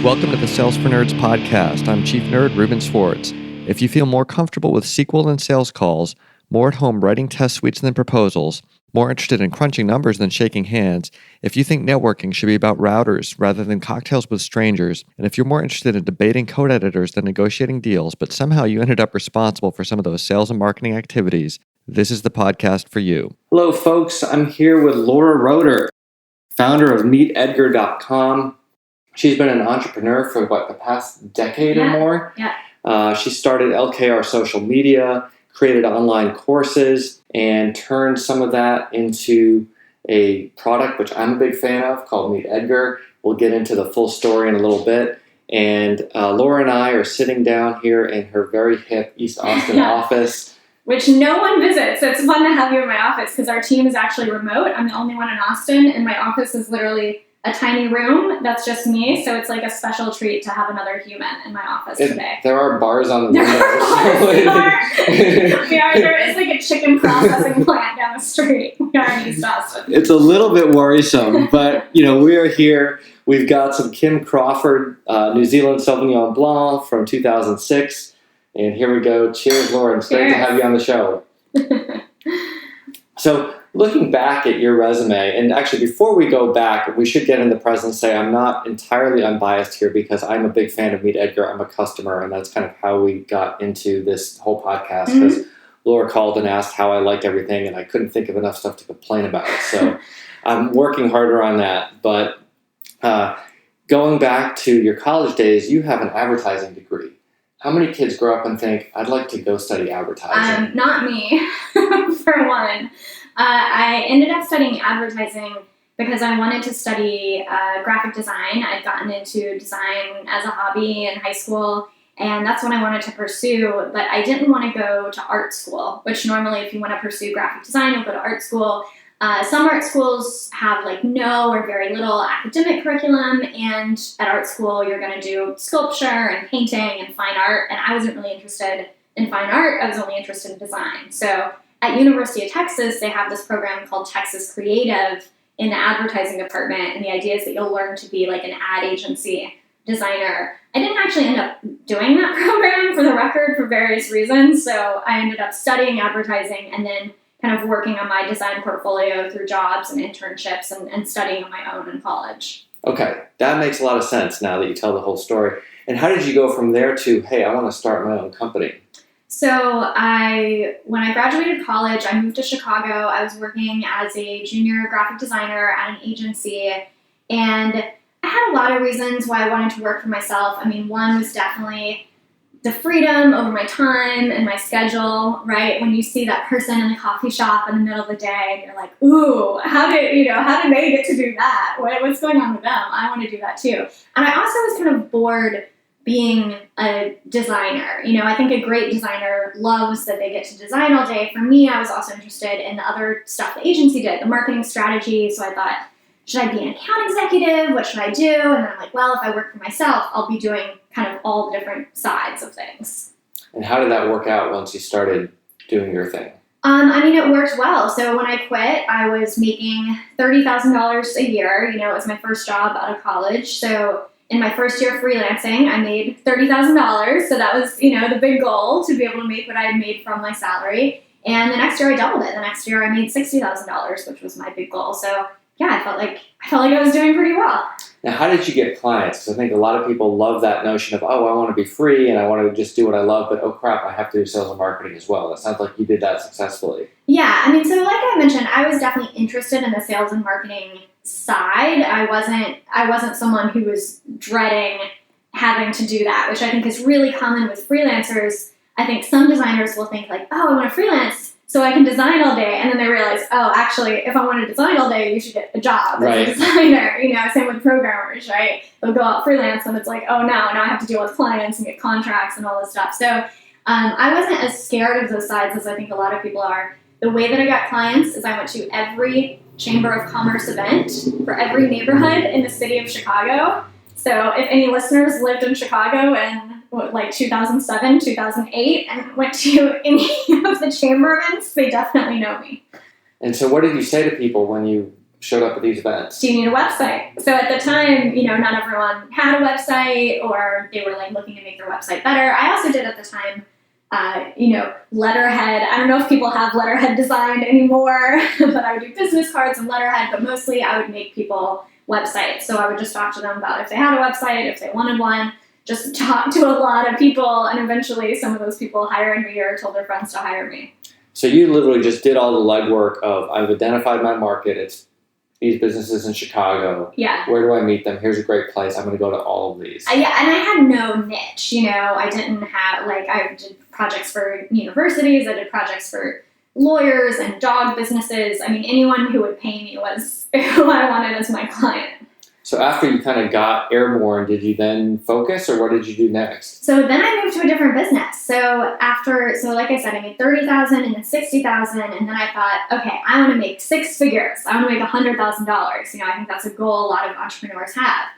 Welcome to the Sales for Nerds podcast. I'm Chief Nerd Ruben Swartz. If you feel more comfortable with SQL than sales calls, more at home writing test suites than proposals, more interested in crunching numbers than shaking hands, if you think networking should be about routers rather than cocktails with strangers, and if you're more interested in debating code editors than negotiating deals, but somehow you ended up responsible for some of those sales and marketing activities, this is the podcast for you. Hello, folks. I'm here with Laura Roeder, founder of MeetEdgar.com. She's been an entrepreneur for, the past decade or more? Yeah. She started LKR Social Media, created online courses, and turned some of that into a product, which I'm a big fan of, called MeetEdgar. We'll get into the full story in a little bit. And Laura and I are sitting down here in her very hip East Austin office. Which no one visits. So it's fun to have you in my office because our team is actually remote. I'm the only one in Austin, and my office is literally a tiny room that's just me, so it's like a special treat to have another human in my office today. There are bars on the windows. There is like a chicken processing plant down the street. We are in East Austin. It's a little bit worrisome, but we are here. We've got some Kim Crawford, New Zealand Sauvignon Blanc from 2006, and here we go. Cheers, Laura. It's great to have you on the show. So, looking back at your resume, and actually before we go back, we should get in the present and say I'm not entirely unbiased here because I'm a big fan of MeetEdgar. I'm a customer, and that's kind of how we got into this whole podcast because Laura called and asked how I liked everything, and I couldn't think of enough stuff to complain about. So I'm working harder on that. But going back to your college days, you have an advertising degree. How many kids grow up and think, I'd like to go study advertising? Not me, for one. I ended up studying advertising because I wanted to study graphic design. I'd gotten into design as a hobby in high school, and that's what I wanted to pursue, but I didn't want to go to art school, which normally if you want to pursue graphic design, you'll go to art school. Some art schools have no or very little academic curriculum, and at art school you're going to do sculpture and painting and fine art, and I wasn't really interested in fine art. I was only interested in design. So at University of Texas, they have this program called Texas Creative in the advertising department, and the idea is that you'll learn to be like an ad agency designer. I didn't actually end up doing that program, for the record, for various reasons, so I ended up studying advertising and then kind of working on my design portfolio through jobs and internships and studying on my own in college. Okay, that makes a lot of sense now that you tell the whole story. And how did you go from there to, hey, I want to start my own company? So when I graduated college, I moved to Chicago. I was working as a junior graphic designer at an agency, and I had a lot of reasons why I wanted to work for myself. I mean, one was definitely the freedom over my time and my schedule, right? When you see that person in the coffee shop in the middle of the day, and you're like, ooh, how did they get to do that? What's going on with them? I want to do that too. And I also was kind of bored being a designer. I think a great designer loves that they get to design all day. For me, I was also interested in the other stuff the agency did, the marketing strategy. So I thought, should I be an account executive? What should I do? And then I'm like, well, if I work for myself, I'll be doing kind of all the different sides of things. And how did that work out once you started doing your thing? It worked well. So when I quit, I was making $30,000 a year. It was my first job out of college. So in my first year of freelancing, I made $30,000. So that was, the big goal, to be able to make what I had made from my salary. And the next year I doubled it. The next year I made $60,000, which was my big goal. So yeah, I felt like I was doing pretty well. Now, how did you get clients? Because I think a lot of people love that notion of, I want to be free and I want to just do what I love, but oh crap, I have to do sales and marketing as well. It sounds like you did that successfully. Yeah, so like I mentioned, I was definitely interested in the sales and marketing side. I wasn't someone who was dreading having to do that, which I think is really common with freelancers. I think some designers will think like, I want to freelance so I can design all day, and then they realize, actually, if I want to design all day, you should get a job as a designer. Same with programmers, right? They'll go out freelance, and it's like, now I have to deal with clients and get contracts and all this stuff. So I wasn't as scared of those sides as I think a lot of people are. The way that I got clients is I went to every Chamber of Commerce event for every neighborhood in the city of Chicago. So if any listeners lived in Chicago in 2007, 2008, and went to any of the chamber events, they definitely know me. And so what did you say to people when you showed up at these events? Do you need a website? So at the time, not everyone had a website, or they were like looking to make their website better. I also did at the time, letterhead. I don't know if people have letterhead designed anymore, but I would do business cards and letterhead, but mostly I would make people websites. So I would just talk to them about if they had a website, if they wanted one, just talk to a lot of people, and eventually some of those people hired me or told their friends to hire me. So you literally just did all the legwork of, I've identified my market, it's these businesses in Chicago. Yeah. Where do I meet them? Here's a great place. I'm going to go to all of these. Yeah, and I had no niche, I didn't have, I did projects for universities, I did projects for lawyers and dog businesses. I mean, anyone who would pay me was who I wanted as my client. So after you kind of got airborne, did you then focus, or what did you do next? So then I moved to a different business. So like I said, I made $30,000 and then $60,000, and then I thought, okay, I want to make six figures. I want to make $100,000. I think that's a goal a lot of entrepreneurs have.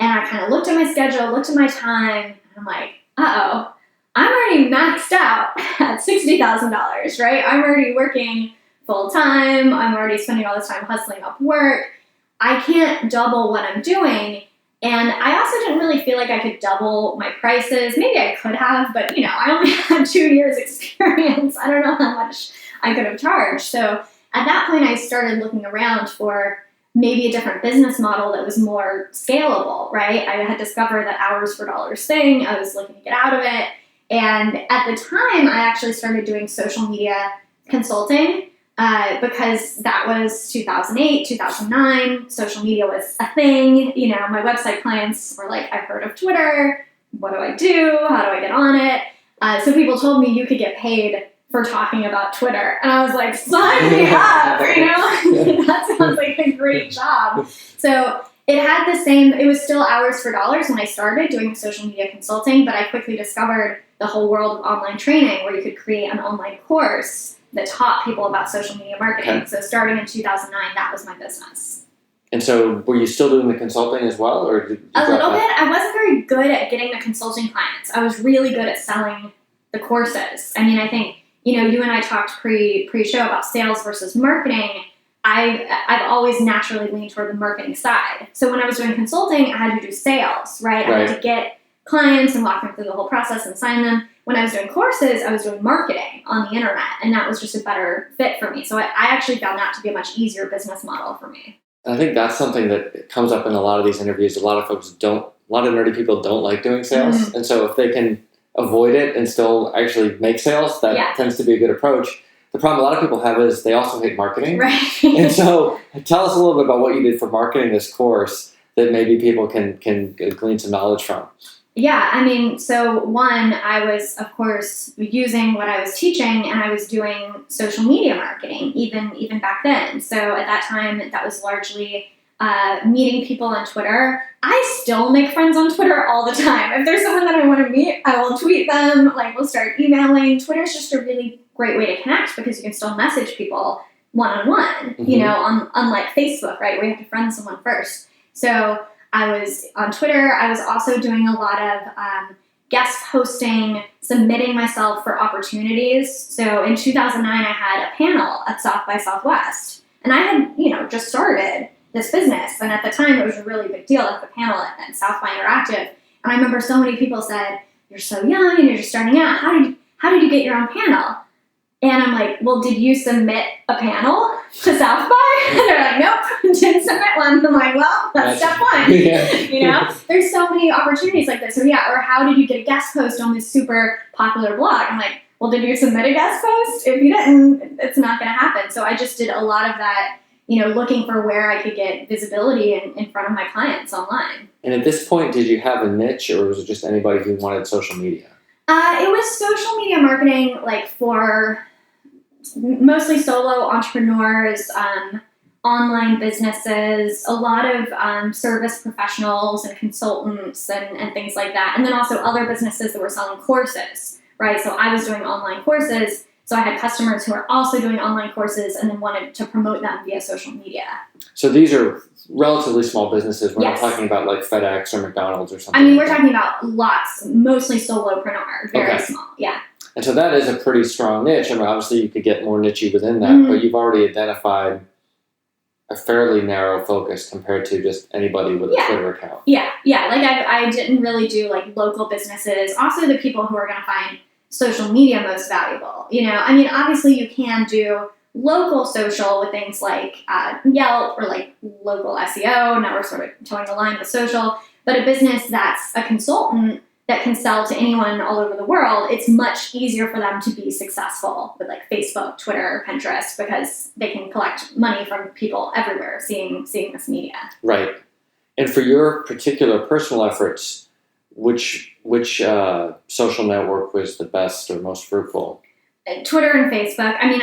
And I kind of looked at my schedule, looked at my time, and I'm like, uh-oh, I'm already maxed out at $60,000, right? I'm already working full time. I'm already spending all this time hustling up work. I can't double what I'm doing. And I also didn't really feel like I could double my prices. Maybe I could have, but I only had 2 years experience. I don't know how much I could have charged. So at that point, I started looking around for maybe a different business model that was more scalable, right? I had discovered that hours for dollars thing. I was looking to get out of it. And at the time, I actually started doing social media consulting. Because that was 2008, 2009, social media was a thing. My website clients were like, I've heard of Twitter. What do I do? How do I get on it? So people told me you could get paid for talking about Twitter. And I was like, sign me up, That sounds like a great job. So it was still hours for dollars when I started doing social media consulting, but I quickly discovered the whole world of online training where you could create an online course that taught people about social media marketing. Okay. So starting in 2009, that was my business. And so were you still doing the consulting as well? Or did you a little bit. I wasn't very good at getting the consulting clients. I was really good at selling the courses. I mean, I think, you and I talked pre-show about sales versus marketing. I've always naturally leaned toward the marketing side. So when I was doing consulting, I had to do sales, right? I had to get clients and walk them through the whole process and sign them. When I was doing courses, I was doing marketing on the internet, and that was just a better fit for me. So I actually found that to be a much easier business model for me. I think that's something that comes up in a lot of these interviews. A lot of nerdy people don't like doing sales. Mm-hmm. And so if they can avoid it and still actually make sales, that tends to be a good approach. The problem a lot of people have is they also hate marketing. Right. And so tell us a little bit about what you did for marketing this course that maybe people can glean some knowledge from. Yeah, I mean, so one, I was, of course, using what I was teaching, and I was doing social media marketing, even back then. So at that time, that was largely meeting people on Twitter. I still make friends on Twitter all the time. If there's someone that I want to meet, I will tweet them, we'll start emailing. Twitter's just a really great way to connect because you can still message people one-on-one, mm-hmm. Unlike Facebook, right, where you have to friend someone first. So I was on Twitter. I was also doing a lot of guest posting, submitting myself for opportunities. So in 2009, I had a panel at South by Southwest. And I had, just started this business. And at the time, it was a really big deal at the panel at South by Interactive. And I remember so many people said, you're so young and you're just starting out. How did you get your own panel? And I'm like, well, did you submit a panel to South by? And they're like, nope, didn't submit one. I'm like, well, that's step one. Yeah. There's so many opportunities like this. So or how did you get a guest post on this super popular blog? I'm like, well, did you submit a guest post? If you didn't, it's not going to happen. So I just did a lot of that, looking for where I could get visibility in front of my clients online. And at this point, did you have a niche, or was it just anybody who wanted social media? It was social media marketing, for mostly solo entrepreneurs, online businesses, a lot of service professionals and consultants and things like that. And then also other businesses that were selling courses, right? So I was doing online courses. So I had customers who were also doing online courses and then wanted to promote them via social media. So these are relatively small businesses. We're not talking about FedEx or McDonald's or something. I mean, we're talking about lots, mostly solopreneur, very small, yeah. And so that is a pretty strong niche. I mean, obviously you could get more niche within that, mm-hmm. but you've already identified a fairly narrow focus compared to just anybody with a Twitter account. Yeah. Like I didn't really do like local businesses. Also, the people who are going to find social media most valuable. I mean, obviously you can do local social with things like Yelp or like local SEO. Now we're sort of towing the line with social. But a business that's a consultant that can sell to anyone all over the world, it's much easier for them to be successful with like Facebook, Twitter, Pinterest, because they can collect money from people everywhere seeing this media. Right. And for your particular personal efforts, which social network was the best or most fruitful? Twitter and Facebook. I mean,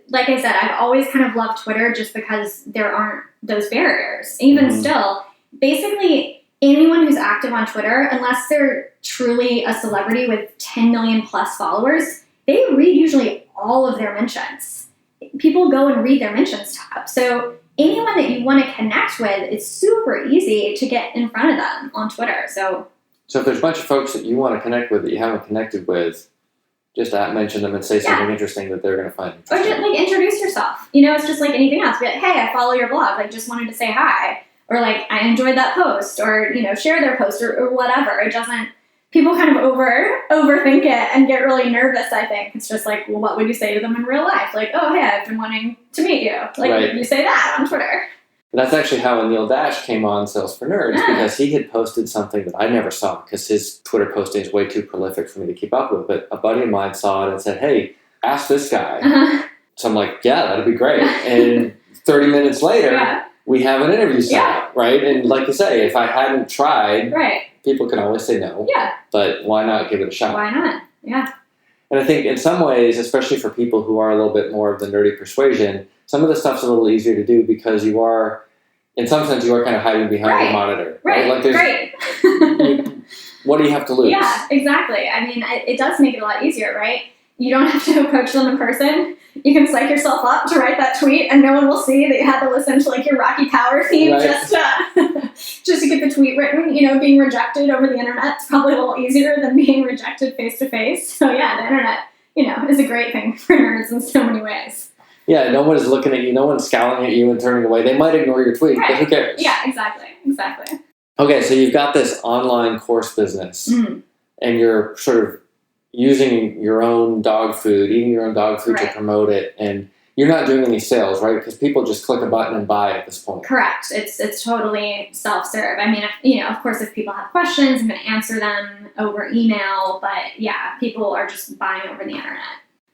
like I said, I've always kind of loved Twitter just because there aren't those barriers. Even still, basically anyone who's active on Twitter, unless they're truly a celebrity with 10 million plus followers, they read usually all of their mentions. People go and read their mentions tab. So anyone that you want to connect with, it's super easy to get in front of them on Twitter. So if there's a bunch of folks that you want to connect with that you haven't connected with, just mention them and say something interesting that they're going to find interesting. Or just like introduce yourself. It's just like anything else. Be like, hey, I follow your blog. Like, just wanted to say hi. Or like, I enjoyed that post. Or, share their post or whatever. It doesn't, people kind of overthink it and get really nervous, I think. It's just like, well, what would you say to them in real life? Like, oh, hey, I've been wanting to meet you. Like, you say that on Twitter. That's actually how Anil Dash came on Sales for Nerds, because he had posted something that I never saw because his Twitter posting is way too prolific for me to keep up with. But a buddy of mine saw it and said, hey, ask this guy. So I'm like, yeah, that'd be great. And 30 minutes later, we have an interview set up, right? And like you say, if I hadn't tried, people can always say no. Yeah. But why not give it a shot? Why not? Yeah. And I think in some ways, especially for people who are a little bit more of the nerdy persuasion, some of the stuff's a little easier to do because you are, in some sense, you are kind of hiding behind the monitor. Right. Like what do you have to lose? Yeah, exactly. I mean, it does make it a lot easier, right? You don't have to approach them in person. You can psych yourself up to write that tweet and no one will see that you had to listen to like your Rocky Power theme just to get the tweet written. Being rejected over the internet is probably a little easier than being rejected face to face. So yeah, the internet, is a great thing for nerds in so many ways. Yeah, no one is looking at you. No one's scowling at you and turning away. They might ignore your tweet, but who cares? Yeah, exactly. Okay, so you've got this online course business, and you're sort of using your own dog food, eating your own dog food to promote it, and you're not doing any sales, right? Because people just click a button and buy at this point. Correct. It's totally self-serve. I mean, of course, if people have questions, I'm going to answer them over email, but yeah, people are just buying over the internet.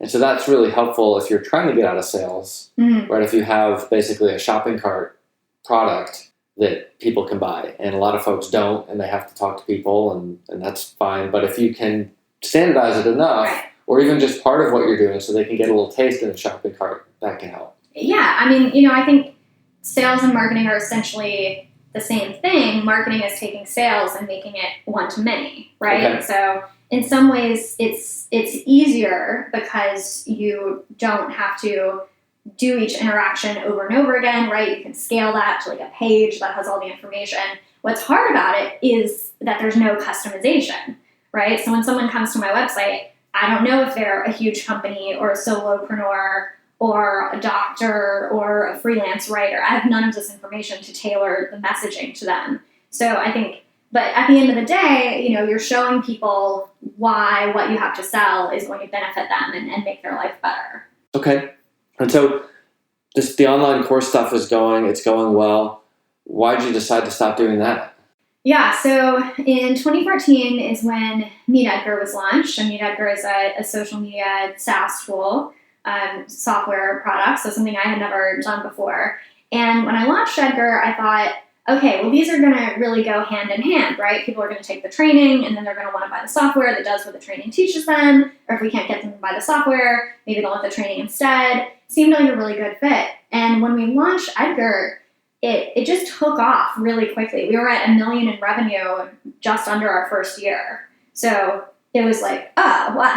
And so that's really helpful if you're trying to get out of sales, right? If you have basically a shopping cart product that people can buy, and a lot of folks don't, and they have to talk to people, and that's fine. But if you can standardize it enough, or even just part of what you're doing so they can get a little taste in the shopping cart, that can help. Yeah, I mean, I think sales and marketing are essentially the same thing. Marketing is taking sales and making it one-to-many, right? Okay. So in some ways, it's easier because you don't have to do each interaction over and over again, right? You can scale that to like a page that has all the information. What's hard about it is that there's no customization, right? So when someone comes to my website, I don't know if they're a huge company or a solopreneur or a doctor or a freelance writer. I have none of this information to tailor the messaging to them. So I think, but at the end of the day, you're showing people why what you have to sell is going to benefit them and make their life better. Okay. And so the online course stuff it's going well. Why did you decide to stop doing that? Yeah, so in 2014 is when MeetEdgar was launched. And MeetEdgar is a social media SaaS tool, software product, so something I had never done before. And when I launched Edgar, I thought, okay, well, these are going to really go hand in hand, right? People are going to take the training, and then they're going to want to buy the software that does what the training teaches them. Or if we can't get them to buy the software, maybe they'll want the training instead. Seemed like a really good fit. And when we launched Edgar, it just took off really quickly. We were at $1 million in revenue just under our first year. So it was like, oh, wow,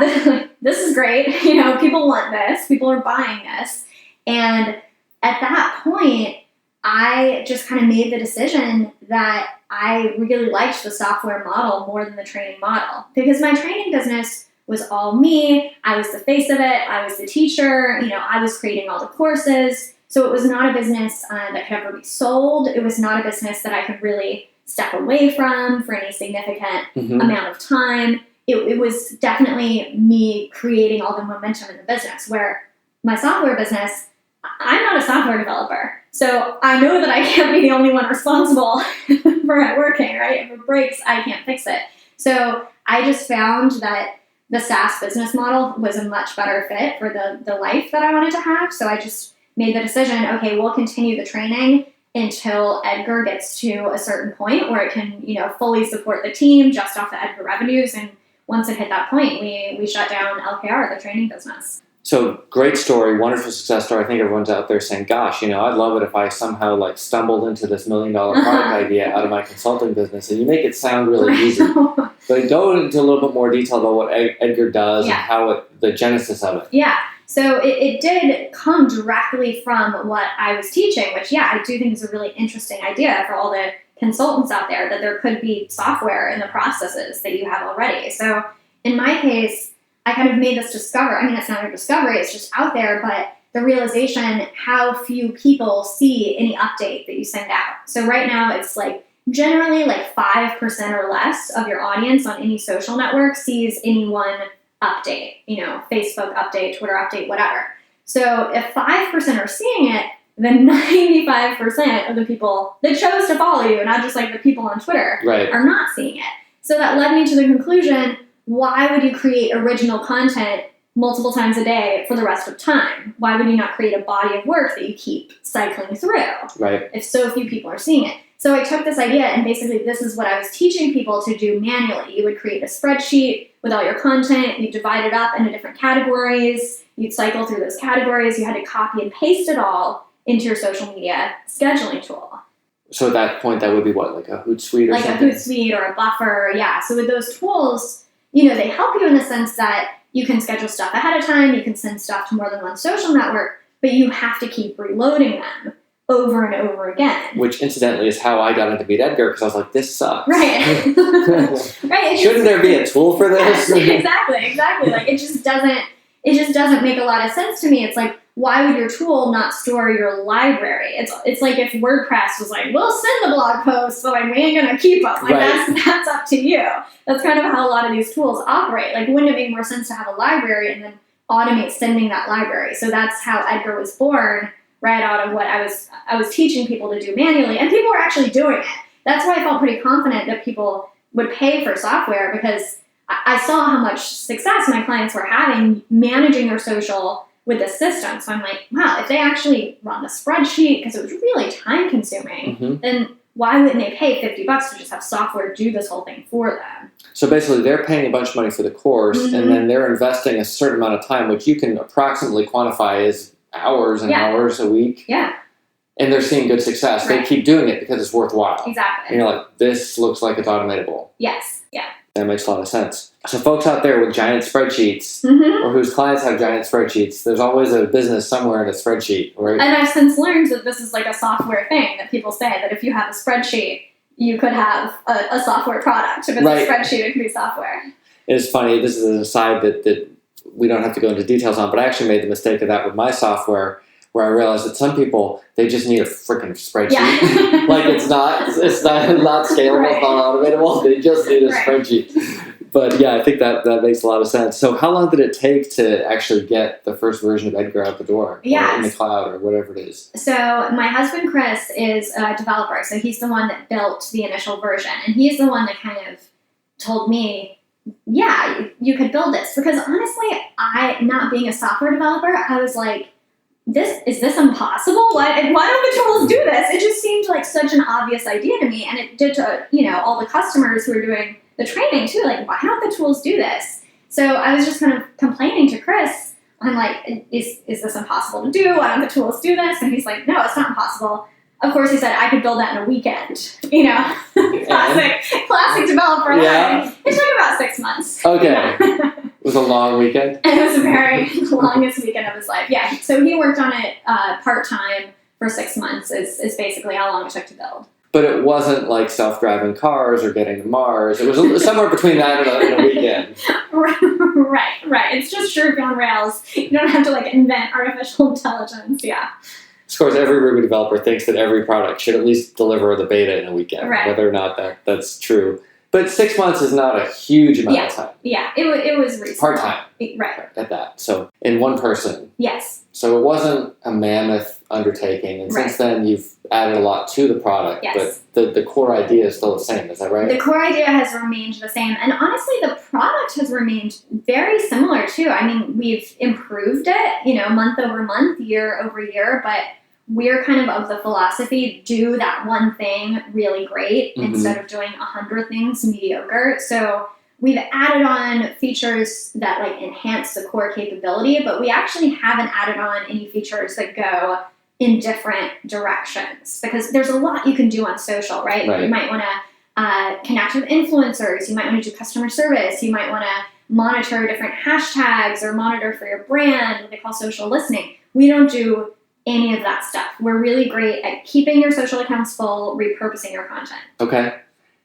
this is great. People want this. People are buying this. And at that point, I just kind of made the decision that I really liked the software model more than the training model, because my training business was all me. I was the face of it. I was the teacher. I was creating all the courses. So it was not a business that could ever be sold. It was not a business that I could really step away from for any significant amount of time. It was definitely me creating all the momentum in the business, where my software business, I'm not a software developer. So I know that I can't be the only one responsible for it working, right? If it breaks, I can't fix it. So I just found that the SaaS business model was a much better fit for the life that I wanted to have. So I just made the decision, okay, we'll continue the training until Edgar gets to a certain point where it can, fully support the team just off the Edgar revenues. And once it hit that point, we shut down LKR, the training business. So great story, wonderful success story. I think everyone's out there saying, gosh, I'd love it if I somehow stumbled into this $1 million product idea out of my consulting business. And you make it sound really easy. But go into a little bit more detail about what Edgar does and how the genesis of it. Yeah. So it did come directly from what I was teaching, which, I do think is a really interesting idea for all the consultants out there, that there could be software in the processes that you have already. So in my case, I kind of made this discovery. I mean, it's not a discovery, it's just out there, but the realization how few people see any update that you send out. So right now it's generally 5% or less of your audience on any social network sees any one update, Facebook update, Twitter update, whatever. So if 5% are seeing it, then 95% of the people that chose to follow you, not just the people on Twitter, are not seeing it. So that led me to the conclusion, why would you create original content multiple times a day for the rest of time? Why would you not create a body of work that you keep cycling through if so few people are seeing it? So I took this idea, and basically this is what I was teaching people to do manually. You would create a spreadsheet with all your content. You divide it up into different categories. You'd cycle through those categories. You had to copy and paste it all into your social media scheduling tool. So at that point, that would be what, a Hootsuite or something? A Hootsuite or a Buffer, So with those tools, they help you in the sense that you can schedule stuff ahead of time. You can send stuff to more than one social network, but you have to keep reloading them over and over again. Which, incidentally, is how I got into MeetEdgar, because I was like, this sucks. Right. Shouldn't there be a tool for this? Exactly. It just doesn't make a lot of sense to me. It's why would your tool not store your library? It's like if WordPress was we'll send the blog posts, but we ain't gonna keep them. That's up to you. That's kind of how a lot of these tools operate. Wouldn't it make more sense to have a library and then automate sending that library? So that's how Edgar was born, right out of what I was teaching people to do manually, and people were actually doing it. That's why I felt pretty confident that people would pay for software, because I saw how much success my clients were having managing their social with the system. So I'm like, wow, if they actually run the spreadsheet, because it was really time consuming, then why wouldn't they pay $50 to just have software do this whole thing for them? So basically they're paying a bunch of money for the course, and then they're investing a certain amount of time, which you can approximately quantify as hours and hours a week. Yeah. And they're seeing good success. They keep doing it because it's worthwhile. Exactly. And you're like, this looks like it's automatable. Yes. Yeah. That makes a lot of sense. So folks out there with giant spreadsheets, or whose clients have giant spreadsheets, there's always a business somewhere in a spreadsheet, right? And I've since learned that this is a software thing, that people say that if you have a spreadsheet, you could have a software product. If it's a spreadsheet, it can be software. It's funny, this is an aside that we don't have to go into details on, but I actually made the mistake of that with my software, where I realized that some people, they just need a freaking spreadsheet. Yeah. It's not scalable, it's not automatable. They just need a spreadsheet. But I think that makes a lot of sense. So how long did it take to actually get the first version of Edgar out the door? Or in the cloud, or whatever it is? So my husband, Chris, is a developer. So he's the one that built the initial version. And he's the one that kind of told me, you could build this. Because honestly, not being a software developer, I was like, is this impossible? Why don't the tools do this? It just seemed like such an obvious idea to me. And it did to, all the customers who were doing the training too. Why don't the tools do this? So I was just kind of complaining to Chris. I'm like, is this impossible to do? Why don't the tools do this? And he's like, no, it's not impossible. Of course, he said, I could build that in a weekend. Classic developer. Yeah. It took about 6 months. Okay. It was a long weekend? And it was the very longest weekend of his life. Yeah. So he worked on it part-time for 6 months is basically how long it took to build. But it wasn't like self-driving cars or getting to Mars. It was somewhere between that and a weekend. Right. It's just Ruby on Rails. You don't have to invent artificial intelligence. Yeah. Of course, every Ruby developer thinks that every product should at least deliver the beta in a weekend, Right. whether or not that's true. But 6 months is not a huge amount of time. Yeah, it was reasonable. Part-time. Right. At that. So, in one person. Yes. So, it wasn't a mammoth undertaking. And since then, you've added a lot to the product. Yes. But the core idea is still the same. Is that right? The core idea has remained the same. And honestly, the product has remained very similar, too. I mean, we've improved it, month over month, year over year. But we're kind of the philosophy, do that one thing really great instead of doing 100 things mediocre. So we've added on features that enhance the core capability, but we actually haven't added on any features that go in different directions because there's a lot you can do on social, right? You might want to connect with influencers. You might want to do customer service. You might want to monitor different hashtags or monitor for your brand, what they call social listening. We don't do any of that stuff. We're really great at keeping your social accounts full, repurposing your content. Okay.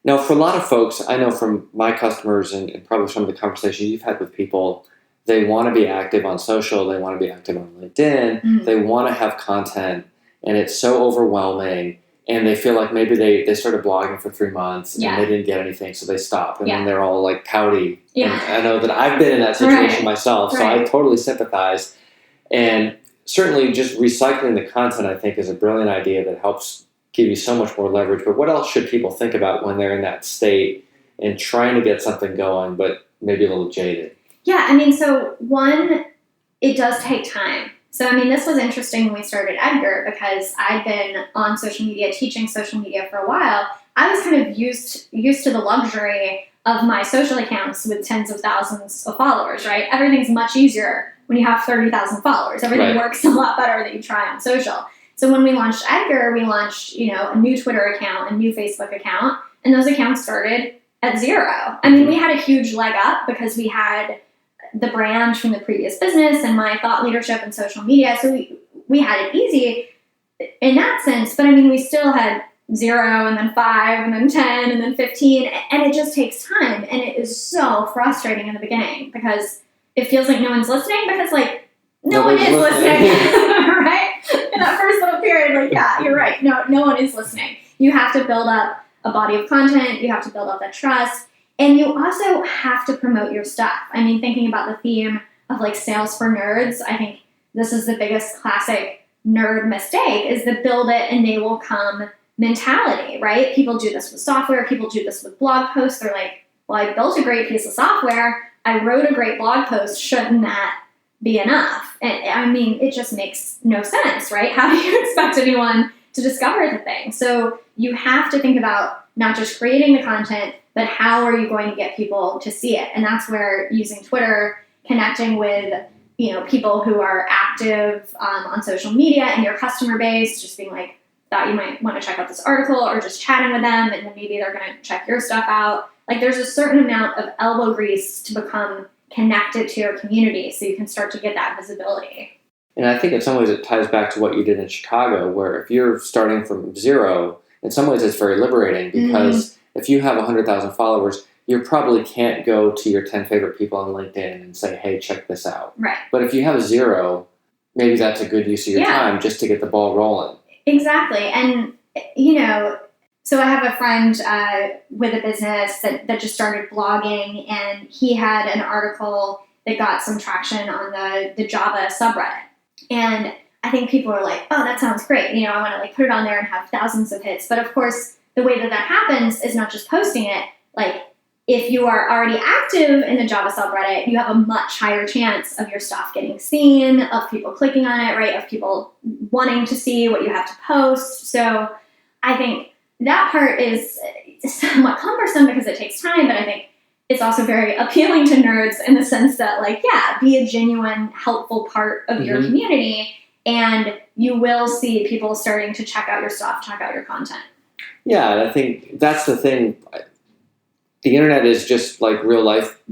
Now, for a lot of folks, I know from my customers and probably some of the conversations you've had with people, they want to be active on social. They want to be active on LinkedIn. They want to have content, and it's so overwhelming. And they feel like maybe they started blogging for 3 months and they didn't get anything, so they stopped. And then they're all pouty. Yeah. And I know that I've been in that situation myself, so I totally sympathize. And certainly just recycling the content, I think, is a brilliant idea that helps give you so much more leverage. But what else should people think about when they're in that state and trying to get something going, but maybe a little jaded? Yeah, I mean, so one, it does take time. So, I mean, this was interesting when we started Edgar because I'd been on social media, teaching social media for a while. I was kind of used to the luxury of my social accounts with tens of thousands of followers, right? Everything's much easier when you have 30,000 followers. Everything works a lot better that you try on social. So when we launched Edgar, we launched, a new Twitter account, a new Facebook account, and those accounts started at zero. I mean, we had a huge leg up because we had the brand from the previous business and my thought leadership and social media. So we had it easy in that sense. But I mean, we still had 0 and then 5 and then 10 and then 15. And it just takes time. And it is so frustrating in the beginning because it feels like no one's listening because no one is listening, right? In that first little period, yeah, you're right. No one is listening. You have to build up a body of content. You have to build up that trust. And you also have to promote your stuff. I mean, thinking about the theme of sales for nerds, I think this is the biggest classic nerd mistake is the build it and they will come mentality, right? People do this with software. People do this with blog posts. They're like, well, I built a great piece of software. I wrote a great blog post. Shouldn't that be enough? And I mean, it just makes no sense, right? How do you expect anyone to discover the thing? So you have to think about not just creating the content, but how are you going to get people to see it? And that's where using Twitter, connecting with people who are active on social media and your customer base, just being thought you might want to check out this article, or just chatting with them, and then maybe they're going to check your stuff out. There's a certain amount of elbow grease to become connected to your community so you can start to get that visibility. And I think in some ways it ties back to what you did in Chicago, where if you're starting from zero, in some ways it's very liberating because if you have 100,000 followers, you probably can't go to your 10 favorite people on LinkedIn and say, hey, check this out. Right. But if you have 0, maybe that's a good use of your time just to get the ball rolling. Exactly. And, so I have a friend with a business that just started blogging, and he had an article that got some traction on the Java subreddit. And I think people are like, oh, that sounds great. I want to put it on there and have thousands of hits. But of course, the way that happens is not just posting it. If you are already active in the Java subreddit, you have a much higher chance of your stuff getting seen, of people clicking on it, right? Of people wanting to see what you have to post. So I think that part is somewhat cumbersome because it takes time, but I think it's also very appealing to nerds in the sense that, be a genuine, helpful part of your community, and you will see people starting to check out your stuff, check out your content. Yeah, and I think that's the thing. The internet is just like real life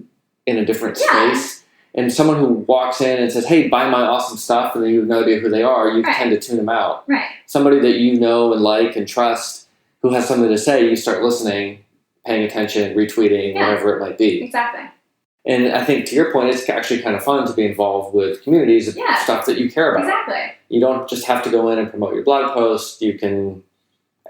in a different space. And someone who walks in and says, hey, buy my awesome stuff, and then you have no idea who they are, you tend to tune them out. Right. Somebody that you know and like and trust who has something to say, you start listening, paying attention, retweeting, whatever it might be. Exactly. And I think to your point, it's actually kind of fun to be involved with communities of stuff that you care about. Exactly. You don't just have to go in and promote your blog post. You can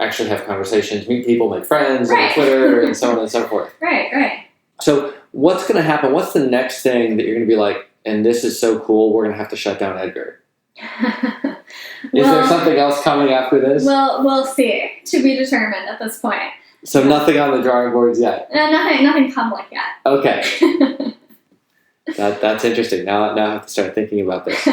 actually have conversations, meet people, make friends on Twitter, and so on and so forth. Right. So what's going to happen? What's the next thing that you're going to be like, and this is so cool, we're going to have to shut down Edgar? Is there something else coming after this? Well, we'll see. To be determined at this point. So nothing on the drawing boards yet? Nothing public yet. Okay. That's interesting. Now I have to start thinking about this.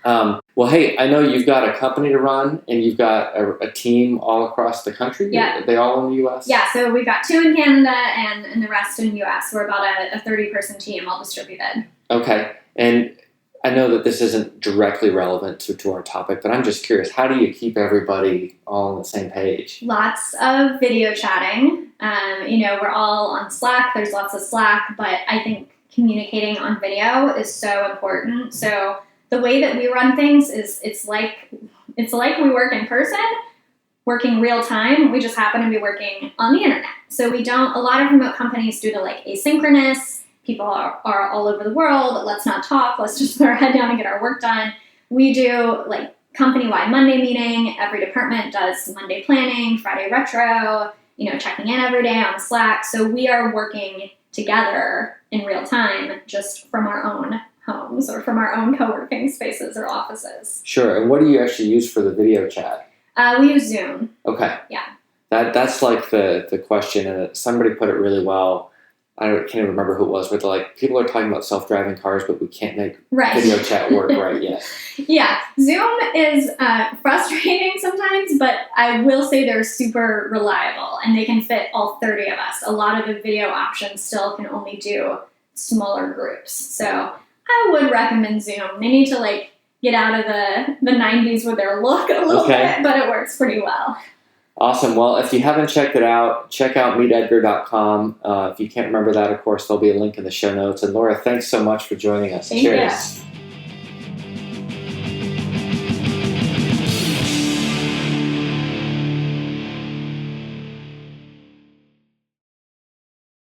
Well, hey, I know you've got a company to run, and you've got a team all across the country. Yeah. Are they all in the U.S.? Yeah, so we've got 2 in Canada and the rest in the U.S. We're about a 30-person team all distributed. Okay. And I know that this isn't directly relevant to our topic, but I'm just curious, how do you keep everybody all on the same page? Lots of video chatting. We're all on Slack. There's lots of Slack, but I think communicating on video is so important. So the way that we run things is it's like we work in person, working real time. We just happen to be working on the internet. So a lot of remote companies do to asynchronous. People are all over the world. Let's not talk. Let's just put our head down and get our work done. We do company-wide Monday meeting. Every department does Monday planning, Friday retro, checking in every day on Slack. So we are working together in real time just from our own homes or from our own co-working spaces or offices. Sure. And what do you actually use for the video chat? We use Zoom. Okay. Yeah. That's the question, and somebody put it really well. I can't even remember who it was, but people are talking about self-driving cars, but we can't make video chat work right yet. Yeah, Zoom is frustrating sometimes, but I will say they're super reliable, and they can fit all 30 of us. A lot of the video options still can only do smaller groups, so I would recommend Zoom. They need to get out of the 90s with their look a little bit, but it works pretty well. Awesome. Well, if you haven't checked it out, check out MeetEdgar.com. If you can't remember that, of course, there'll be a link in the show notes. And Laura, thanks so much for joining us. Thank Cheers. You.